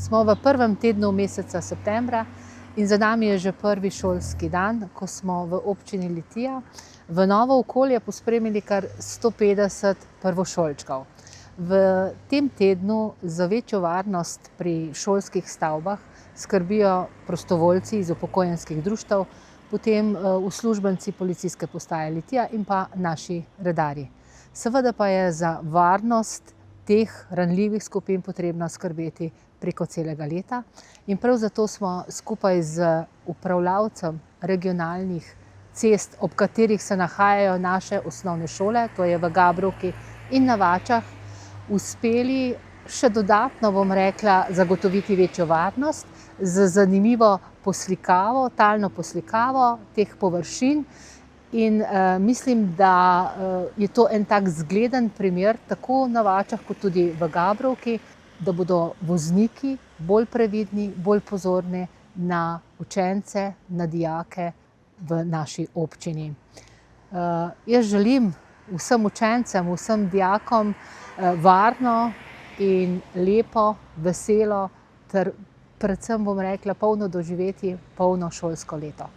Smo v prvem tednu meseca septembra in za nami je že prvi šolski dan, ko smo v občini Litija v novo okolje pospremili kar 150 prvošolčkov. V tem tednu za večjo varnost pri šolskih stavbah skrbijo prostovoljci iz upokojenskih društev, potem uslužbenci policijske postaje Litija in pa naši redarji. Seveda pa je za varnost teh ranljivih skupin potrebno skrbeti preko celega leta in prav zato smo skupaj z upravljavcem regionalnih cest, ob katerih se nahajajo naše osnovne šole, to je v Gabrovki in na Vačah, uspeli še dodatno, zagotoviti večjo varnost z zanimivo poslikavo, talno poslikavo teh površin. In mislim, da je to en tak zgleden primer, tako na Vačah kot tudi v Gabrovki, da bodo vozniki bolj previdni, bolj pozorni na učence, na dijake v naši občini. Jaz želim vsem učencem, vsem dijakom varno in lepo, veselo ter predvsem polno doživetje, polno šolsko leto.